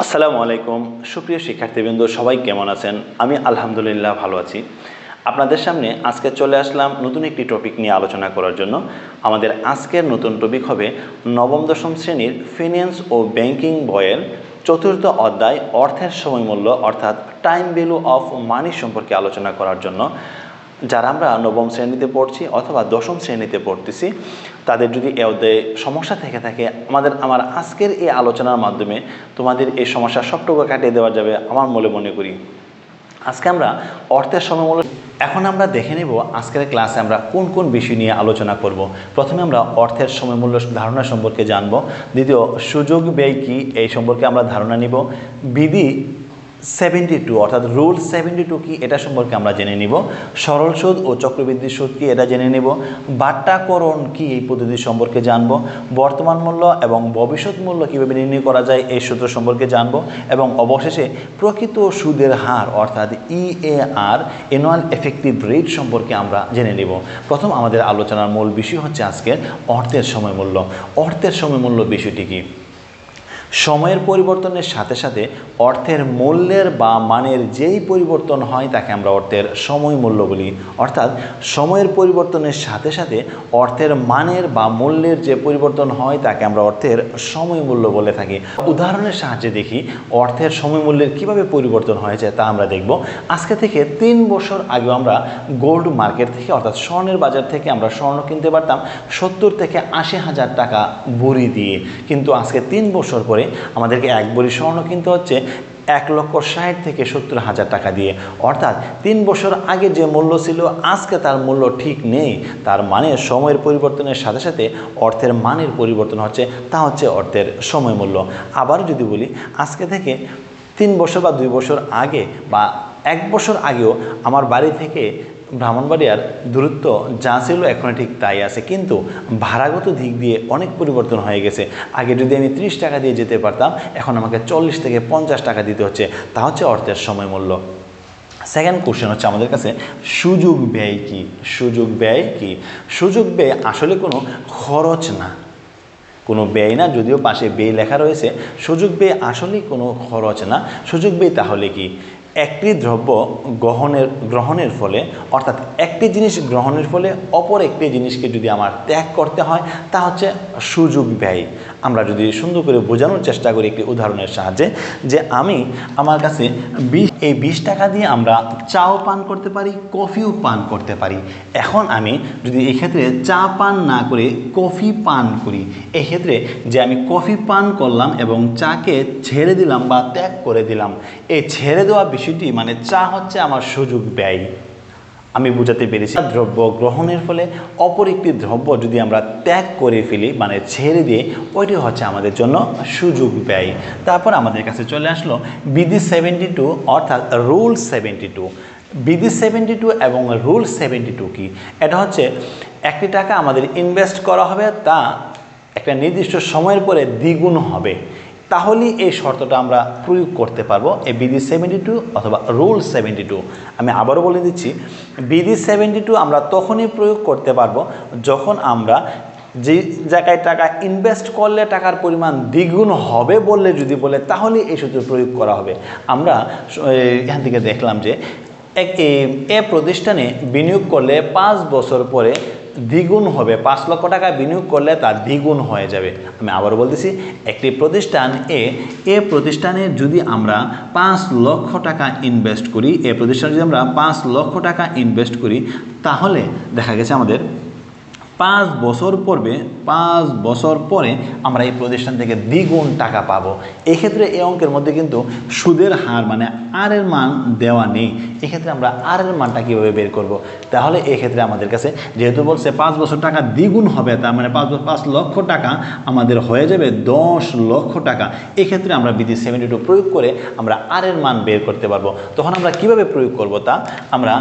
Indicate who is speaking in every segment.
Speaker 1: আসসালামু আলাইকুম সুপ্রিয় শিক্ষার্থীবৃন্দ, সবাই কেমন আছেন? আমি আলহামদুলিল্লাহ ভালো আছি। আপনাদের সামনে আজকে চলে আসলাম নতুন একটি টপিক নিয়ে আলোচনা করার জন্য। আমাদের আজকের নতুন টপিক হবে নবম দশম শ্রেণীর ফিন্যান্স ও ব্যাংকিং বইয়ের চতুর্থ অধ্যায় অর্থের সময়মূল্য অর্থাৎ টাইম ভ্যালু অফ মানি সম্পর্কে আলোচনা করার জন্য। যারা আমরা নবম শ্রেণীতে পড়ছি অথবা দশম শ্রেণীতে পড়তেছি, তাদের যদি এ অধ্যায়ে সমস্যা থেকে থাকে আমার আজকের এই আলোচনার মাধ্যমে তোমাদের এই সমস্যার সবটুকু কাটিয়ে দেওয়া যাবে আমার মনে করি। আজকে আমরা অর্থের সময়মূল্য এখন আমরা দেখে নেব আজকের ক্লাসে আমরা কোন কোন বিষয় নিয়ে আলোচনা করব। প্রথমে আমরা অর্থের সময়মূল্য ধারণা সম্পর্কে জানব। দ্বিতীয়, সুযোগ ব্যয় কি এই সম্পর্কে আমরা ধারণা নিব। বিধি 72 অর্থাৎ রুল 72 কি এটা সম্পর্কে আমরা জেনে নিব। সরল সুদ ও চক্রবৃদ্ধি সুদ কি এটা জেনে নিব। বাট্টাকরণ কি এই পদ্ধতি সম্পর্কে জানব। বর্তমান মূল্য এবং ভবিষ্যৎ মূল্য কীভাবে নির্ণয় করা যায় এই সূত্র সম্পর্কে জানব। এবং অবশেষে প্রকৃত সুদের হার অর্থাৎ EAR অ্যানুয়াল এফেক্টিভ রেট সম্পর্কে আমরা জেনে নিব। প্রথম আমাদের আলোচনার মূল বিষয় হচ্ছে আজকের অর্থের সময়মূল্য। অর্থের সময়মূল্য বিষয়টি কি? সময়ের পরিবর্তনের সাথে সাথে অর্থের মূল্যের বা মানের যেই পরিবর্তন হয় তাকে আমরা অর্থের সময় মূল্য বলি। অর্থাৎ সময়ের পরিবর্তনের সাথে সাথে অর্থের মানের বা মূল্যের যে পরিবর্তন হয় তাকে আমরা অর্থের সময় মূল্য বলে থাকি। উদাহরণের সাহায্যে দেখি অর্থের সময় মূল্যের কীভাবে পরিবর্তন হয়েছে তা আমরা দেখব। আজকে থেকে 3 বছর আগেও আমরা গোল্ড মার্কেট থেকে অর্থাৎ স্বর্ণের বাজার থেকে আমরা স্বর্ণ কিনতে পারতাম 70 থেকে 80 হাজার টাকা ভরি দিয়ে, কিন্তু আজকে 3 বছর পরে আমাদেরকে এক ভরি স্বর্ণ কিনতে হচ্ছে 1,60,000 থেকে 70,000 টাকা দিয়ে। অর্থাৎ 3 বছর আগে যে মূল্য ছিল আজকে তার মূল্য ঠিক নেই। তার মানে সময়ের পরিবর্তনের সাথে সাথে অর্থের মানের পরিবর্তন হচ্ছে, তা হচ্ছে অর্থের সময় মূল্য। আবার যদি বলি আজকে থেকে 3 বছর বা 2 বছর আগে বা 1 বছর আগেও আমার বাড়ি থেকে ব্রাহ্মণবাড়িয়ার দূরত্ব যা ছিল এখন ঠিক তাই আছে, কিন্তু ভাড়াগত দিক দিয়ে অনেক পরিবর্তন হয়ে গেছে। আগে যদি আমি 30 টাকা দিয়ে যেতে পারতাম, এখন আমাকে 40 থেকে 50 টাকা দিতে হচ্ছে, তা হচ্ছে অর্থের সময় মূল্য। সেকেন্ড কোশ্চেন হচ্ছে আমাদের কাছে সুযোগ ব্যয় কি? সুযোগ ব্যয় কি? সুযোগ ব্যয় আসলে কোনো খরচ না, কোনো ব্যয় না, যদিও পাশে ব্যয় লেখা রয়েছে। সুযোগ ব্যয় আসলেই কোনো খরচ না। সুযোগ ব্যয় তাহলে কি? একটি দ্রব্য গ্রহণের ফলে অর্থাৎ একটি জিনিস গ্রহণের ফলে অপর একটি জিনিসকে যদি আমার ত্যাগ করতে হয় তা হচ্ছে সুযোগ ব্যয়। আমরা যদি সুন্দর করে বোঝানোর চেষ্টা করি একটি উদাহরণের সাহায্যে, যে আমার কাছে 20 টাকা দিয়ে আমরা চাও পান করতে পারি, কফিও পান করতে পারি। এখন আমি যদি এক্ষেত্রে চা পান না করে কফি পান করি, এক্ষেত্রে যে আমি কফি পান করলাম এবং চাকে ছেড়ে দিলাম বা ত্যাগ করে দিলাম, এই ছেড়ে দেওয়া বিষয়টি মানে চা হচ্ছে আমার সুযোগ ব্যয়। আমি বুঝাতে পেরেছি। দ্রব্য গ্রহণের ফলে অপর একটি দ্রব্য যদি আমরা ত্যাগ করে ফেলি মানে ছেড়ে দিয়ে, ওইটি হচ্ছে আমাদের জন্য সুযোগ ব্যয়। তারপর আমাদের কাছে চলে আসলো বিধি 72 অর্থাৎ রুল 72। বিধি 72 এবং রুল 72 কি? এটা হচ্ছে একটি টাকা আমাদের ইনভেস্ট করা হবে, তা একটা নির্দিষ্ট সময়ের পরে দ্বিগুণ হবে, তাহলেই এই শর্তটা আমরা প্রয়োগ করতে পারবো এই বিধি 72 অথবা রুল 72। আমি আবারও বলে দিচ্ছি, বিধি 72 আমরা তখনই প্রয়োগ করতে পারবো যখন আমরা যে জায়গায় টাকা ইনভেস্ট করলে টাকার পরিমাণ দ্বিগুণ হবে বললে যদি বলে, তাহলে এই সূত্র প্রয়োগ করা হবে। আমরা এখান থেকে দেখলাম যে এ প্রতিষ্ঠানে বিনিয়োগ করলে 5 বছর পরে দ্বিগুণ হবে, 5 লক্ষ টাকা বিনিয়োগ করলে তা দ্বিগুণ হয়ে যাবে। আমি আবারও বলতেছি, একটি প্রতিষ্ঠান এ প্রতিষ্ঠানে যদি আমরা 5 লক্ষ টাকা ইনভেস্ট করি, এ প্রতিষ্ঠানে যদি আমরা 5 লক্ষ টাকা ইনভেস্ট করি, তাহলে দেখা গেছে আমাদের 5 বছর পরে আমরা এই প্রতিষ্ঠান থেকে দ্বিগুণ টাকা পাবো। এক্ষেত্রে এই অঙ্কের মধ্যে কিন্তু সুদের হার মানে আর এর মান দেওয়া নেই। এক্ষেত্রে আমরা আর এর মানটা কীভাবে বের করব? তাহলে এক্ষেত্রে আমাদের কাছে যেহেতু বলছে 5 বছর টাকা দ্বিগুণ হবে, তার মানে 5 লক্ষ টাকা আমাদের হয়ে যাবে 10 লক্ষ টাকা। এক্ষেত্রে আমরা বিধি 72 প্রয়োগ করে আমরা আর এর মান বের করতে পারবো। তখন আমরা কিভাবে প্রয়োগ করব তা আমরা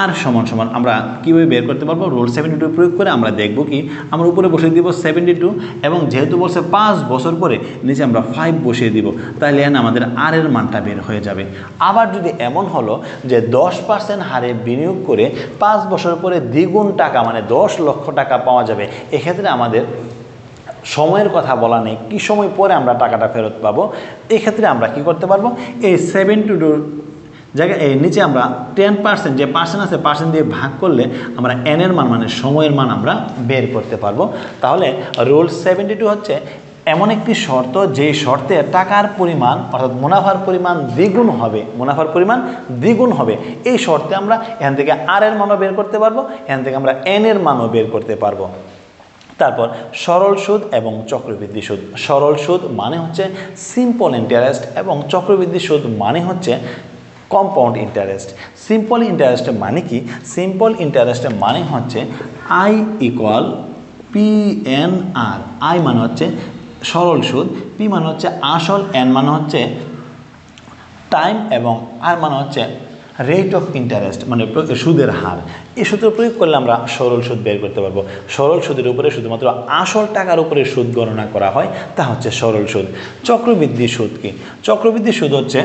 Speaker 1: আর সমান আমরা কীভাবে বের করতে পারবো? রুল 72 প্রয়োগ করে আমরা দেখব কি, আমরা উপরে বসিয়ে দিব 72 এবং যেহেতু বলছে 5 বছর পরে নিচে আমরা 5 বসিয়ে দিব, তাহলে আমাদের আর এর মানটা বের হয়ে যাবে। আবার যদি এমন হলো যে 10% হারে বিনিয়োগ করে 5 বছর পরে দ্বিগুণ টাকা মানে 10 লক্ষ টাকা পাওয়া যাবে, এক্ষেত্রে আমাদের সময়ের কথা বলা নেই, কি সময় পরে আমরা টাকাটা ফেরত পাবো। এক্ষেত্রে আমরা কি করতে পারবো, এই 72 জায়গায় এই নিচে আমরা 10% যে পার্সেন্ট আছে পার্সেন্ট দিয়ে ভাগ করলে আমরা এন এর মান মানে সময়ের মান আমরা বের করতে পারবো। তাহলে রুল 72 হচ্ছে এমন একটি শর্ত যেই শর্তে টাকার পরিমাণ অর্থাৎ মুনাফার পরিমাণ দ্বিগুণ হবে, মুনাফার পরিমাণ দ্বিগুণ হবে। এই শর্তে আমরা এখান থেকে আর এর মানও বের করতে পারবো, এখান থেকে আমরা এন এর মানও বের করতে পারবো। তারপর সরল সুদ এবং চক্রবৃদ্ধি সুদ। সরল সুদ মানে হচ্ছে সিম্পল ইন্টারেস্ট এবং চক্রবৃদ্ধি সুদ মানে হচ্ছে কম্পাউন্ড ইন্টারেস্ট। সিম্পল ইন্টারেস্ট মানে কি, সিম্পল ইন্টারেস্ট মানে হচ্ছে আই ইকুয়াল PNR। আই মানে হচ্ছে সরল সুদ, পি মানে হচ্ছে আসল, এন মানে হচ্ছে টাইম এবং আর মানে হচ্ছে রেট অফ ইন্টারেস্ট মানে সুদের হার। এই সূত্র প্রয়োগ করলে আমরা সরল সুদ বের করতে পারবো। সরল সুদের উপরে শুধুমাত্র আসল টাকার উপরে সুদ গণনা করা হয়, তা হচ্ছে সরল সুদ। চক্রবৃদ্ধি সুদ কি, চক্রবৃদ্ধি সুদ হচ্ছে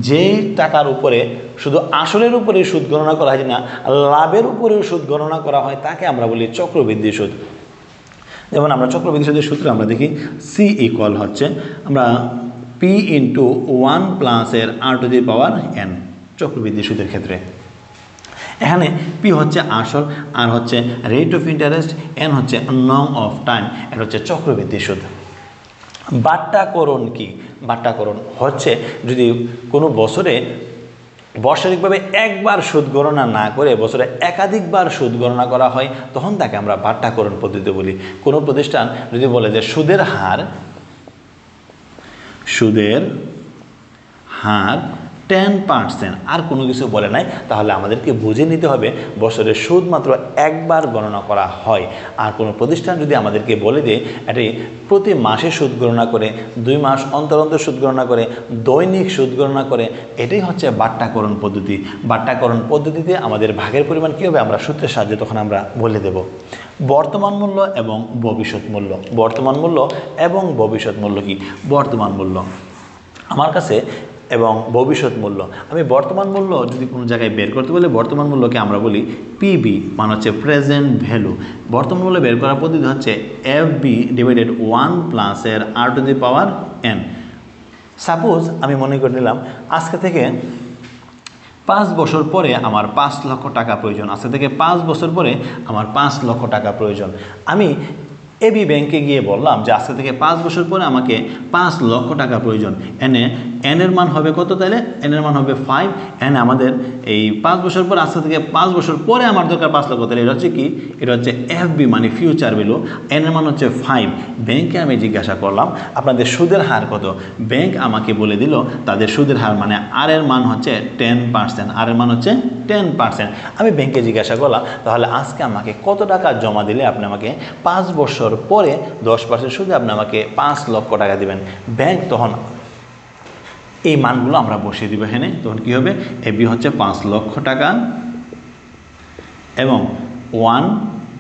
Speaker 1: যে টাকার উপরে শুধু আসলের উপরে সুদ গণনা করা হয় না, লাভের উপরেও সুদ গণনা করা হয়, তাকে আমরা বলি চক্রবৃদ্ধি সুদ। যেমন আমরা চক্রবৃদ্ধি সুদের সূত্র আমরা দেখি, সি ইকুয়াল হচ্ছে আমরা পি ইন্টু 1 প্লাস এর r⁴n চক্রবৃদ্ধি সুদের ক্ষেত্রে। এখানে পি হচ্ছে আসল, আর হচ্ছে রেট অফ ইন্টারেস্ট, এন হচ্ছে লং অফ টাইম, এটা হচ্ছে চক্রবৃদ্ধি সুদ। বাট্টাকরণ কি, বাট্টাকরণ হচ্ছে যদি কোনো বছরে বার্ষিকভাবে একবার সুদ গণনা না করে বছরে একাধিকবার সুদ গণনা করা হয়, তখন তাকে আমরা বাট্টাকরণ পদ্ধতি বলি। কোনো প্রতিষ্ঠান যদি বলে যে সুদের হার 10% আর কোনো কিছু বলে নাই, তাহলে আমাদেরকে বুঝে নিতে হবে বছরের সুদ মাত্র একবার গণনা করা হয়। আর কোনো প্রতিষ্ঠান যদি আমাদেরকে বলে যে এটি প্রতি মাসে সুদ গণনা করে, 2 মাস অন্তর অন্তর সুদ গণনা করে, দৈনিক সুদ গণনা করে, এটাই হচ্ছে বাট্টাকরণ পদ্ধতি। বাট্টাকরণ পদ্ধতিতে আমাদের ভাগের পরিমাণ কী হবে আমরা সূত্রের সাহায্যে তখন আমরা বলে দেব। বর্তমান মূল্য এবং ভবিষ্যৎ মূল্য। বর্তমান মূল্য এবং ভবিষ্যৎ মূল্য কি, বর্তমান মূল্য আমার কাছে এবং ভবিষ্যৎ মূল্য, আমি বর্তমান মূল্য যদি কোনো জায়গায় বের করতে বলে বর্তমান মূল্যকে আমরা বলি পিবি মানে হচ্ছে প্রেজেন্ট ভ্যালু। বর্তমান মূল্য বের করার পদ্ধতি হচ্ছে FB ডিভাইডেড 1 প্লাস এর r⁴n। সাপোজ আমি মনে করে নিলাম আজকে থেকে 5 বছর পরে আমার 5 লক্ষ টাকা প্রয়োজন, আজকে থেকে 5 বছর পরে আমার 5 লক্ষ টাকা প্রয়োজন। আমি এবি ব্যাংকে গিয়ে বললাম যে আজকে থেকে 5 বছর পরে আমাকে 5 লক্ষ টাকা প্রয়োজন। এন এর মান হবে কত, তাহলে এন এর মান হবে 5। এন আমাদের এই 5 বছর পর আজকে থেকে 5 বছর পরে আমার দরকার 5 লক্ষ, তাহলে এটা হচ্ছে কি, এটা হচ্ছে FB মানে ফিউচার ভ্যালু। এন এর মান হচ্ছে 5। ব্যাংকে আমি জিজ্ঞাসা করলাম আপনাদের সুদের হার কত, ব্যাংক আমাকে বলে দিল তাদের সুদের হার মানে আর এর মান হচ্ছে 10%, আর এর মান হচ্ছে 10%। আমি ব্যাংকে জিজ্ঞাসা করলাম তাহলে আজকে আমাকে কত টাকা জমা দিলে আপনি আমাকে 5 বছর পরে 10% সুদে আপনি আমাকে 5 লক্ষ টাকা দিবেন। ব্যাংক তখন এই মানগুলো আমরা বসিয়ে দিব এখানে, তখন কী হবে, এবি হচ্ছে 5 লক্ষ টাকা এবং 1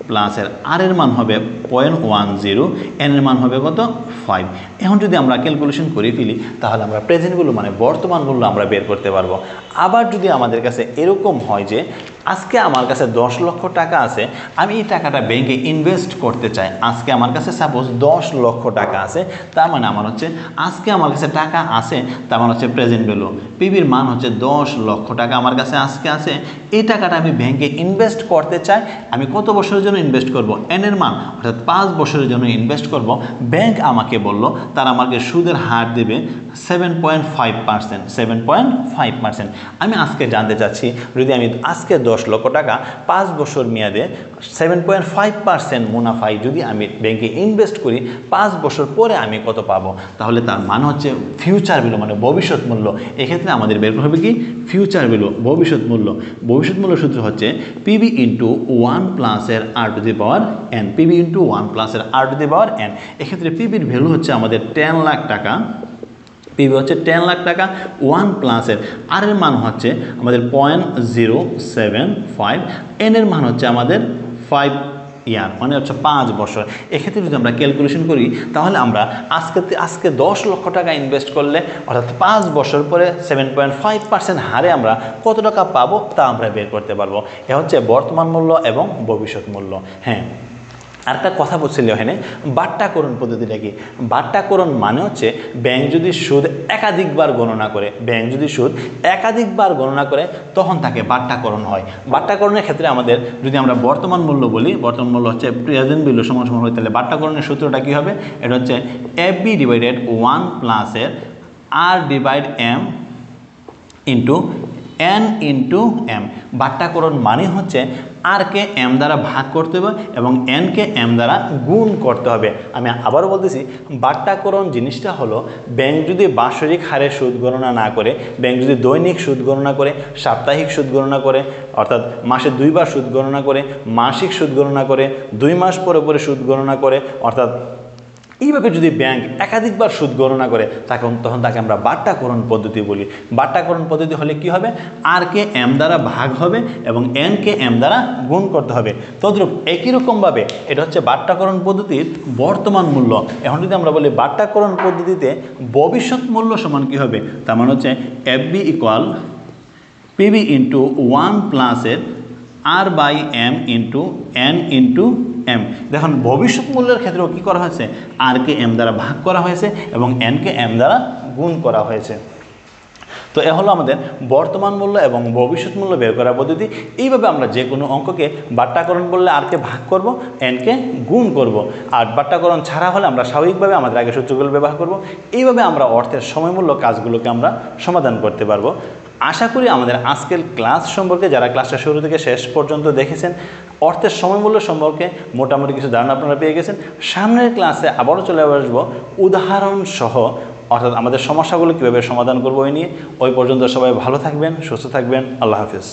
Speaker 1: প্লাসের আর এর মান হবে 0.10, এন এর মান হবে কত 5। এখন যদি আমরা ক্যালকুলেশন করে ফেলি তাহলে আমরা প্রেজেন্টগুলো মানে বর্তমান মূল্য আমরা বের করতে পারবো। আবার যদি আমাদের কাছে এরকম হয় যে আজকে আমার কাছে 10 লক্ষ টাকা আছে, আমি এই টাকাটা ব্যাংকে ইনভেস্ট করতে চাই, আজকে আমার কাছে সাপোজ 10 লক্ষ টাকা আছে, তার মানে আমার হচ্ছে আজকে আমার কাছে টাকা আছে, তার মানে হচ্ছে প্রেজেন্ট ভ্যালু। পিবির মান হচ্ছে 10 লক্ষ টাকা আমার কাছে আজকে আছে, এই টাকাটা আমি ব্যাংকে ইনভেস্ট করতে চাই। আমি কত বছরের জন্য ইনভেস্ট করব, এন এর মান অর্থাৎ 5 বছরের জন্য ইনভেস্ট করব। ব্যাংক আমাকে বলল তারা আমাকে সুদের হার দেবে 7.5%, 7.5%। আমি আজকে জানতে চাচ্ছি যদি আমি আজকে 10 লক্ষ টাকা 5 বছর মেয়াদে 7.5% মুনাফায় যদি আমি ব্যাংকে ইনভেস্ট করি, 5 বছর পরে আমি কত পাবো, তাহলে তার মান হচ্ছে ফিউচার ভ্যালু মানে ভবিষ্যৎ মূল্য। এক্ষেত্রে আমাদের বের করতে হবে কি, ফিউচার ভ্যালু ভবিষ্যৎ মূল্য। ভবিষ্যৎ মূল্য সূত্র হচ্ছে পিবি ইন্টু 1 প্লাসের r⁴n, পিবি ইন্টু 1 প্লাসের r⁴n। এক্ষেত্রে পিবির ভ্যালু হচ্ছে আমাদের 10 লাখ টাকা, পিবি হচ্ছে 10 লাখ টাকা, 1 প্লাসের আর এর মান হচ্ছে আমাদের 0.075, এন এর মান হচ্ছে আমাদের 5 ইয়ার মানে হচ্ছে 5 বছর। এক্ষেত্রে যদি আমরা ক্যালকুলেশন করি তাহলে আমরা আজকে 10 লক্ষ টাকা ইনভেস্ট করলে অর্থাৎ 5 বছর পরে 7.5% হারে আমরা কত টাকা পাবো তা আমরা বের করতে পারবো। এ হচ্ছে বর্তমান মূল্য এবং ভবিষ্যৎ মূল্য। হ্যাঁ, আরেকটা কথা বলছিল এখানে বাট্টাকরণ পদ্ধতিটা কি। বাট্টাকরণ মানে হচ্ছে ব্যাংক যদি সুদ একাধিকবার গণনা করে, ব্যাংক যদি সুদ একাধিকবার গণনা করে তখন তাকে বাট্টাকরণ হয়। বাট্টাকরণের ক্ষেত্রে আমাদের যদি আমরা বর্তমান মূল্য বলি, বর্তমান মূল্য হচ্ছে প্রেজেন্ট ভ্যালু সমান সমান হয়, তাহলে বাট্টাকরণের সূত্রটা কী হবে? এটা হচ্ছে FB ডিভাইডেড 1 প্লাসের R divide M into N into M। বাট্টাকরণ মানে হচ্ছে আর কে এম দ্বারা ভাগ করতে হবে এবং এন কে এম দ্বারা গুণ করতে হবে। আমি আবারও বলতেছি, বাট্টাকরণ জিনিসটা হলো ব্যাংক যদি বাৎসরিক হারে সুদ গণনা না করে, ব্যাংক যদি দৈনিক সুদ গণনা করে, সাপ্তাহিক সুদ গণনা করে, অর্থাৎ মাসে 2 বার সুদ গণনা করে, মাসিক সুদ গণনা করে, 2 মাস পরে পরে সুদ গণনা করে, অর্থাৎ এইভাবে যদি ব্যাংক একাধিকবার সুদ গণনা করে তখন তাকে আমরা বাট্টাকরণ পদ্ধতি বলি। বাট্টাকরণ পদ্ধতি হলে কি হবে? আর কে এম দ্বারা ভাগ হবে এবং এন কে এম দ্বারা গুণ করতে হবে। তদ্রূপ একই রকমভাবে এটা হচ্ছে বাট্টাকরণ পদ্ধতির বর্তমান মূল্য। এখন যদি আমরা বলি বাট্টাকরণ পদ্ধতিতে ভবিষ্যৎ মূল্য সমান কি হবে, তার মানে হচ্ছে FB ইকুয়াল PB ইন্টু 1 প্লাসের R by M into N into M। দেখুন ভবিষ্যৎ মূল্যের ক্ষেত্রেও কী করা হয়েছে? আর কে এম দ্বারা ভাগ করা হয়েছে এবং এন কে এম দ্বারা গুণ করা হয়েছে। তো এ হলো আমাদের বর্তমান মূল্য এবং ভবিষ্যৎ মূল্য বের করার পদ্ধতি। এইভাবে আমরা যে কোনো অঙ্ককে বাট্টাকরণ করলে আর কে ভাগ করব, এন কে গুণ করব, আর বাট্টাকরণ ছাড়া হলে আমরা স্বাভাবিকভাবে আমাদের আগের সূত্রগুলো ব্যবহার করব। এইভাবে আমরা অর্থের সময়মূল্য কাজগুলোকে আমরা সমাধান করতে পারবো। আশা করি আমাদের আজকের ক্লাস সম্পর্কে যারা ক্লাসটা শুরু থেকে শেষ পর্যন্ত দেখেছেন, অর্থের সময়মূল্য সম্পর্কে মোটামুটি কিছু ধারণা আপনারা পেয়ে গেছেন। সামনের ক্লাসে আবারও চলে আসবো উদাহরণ সহ, অর্থাৎ আমাদের সমস্যাগুলো কীভাবে সমাধান করবো ওই নিয়ে। ওই পর্যন্ত সবাই ভালো থাকবেন, সুস্থ থাকবেন। আল্লাহ হাফিজ।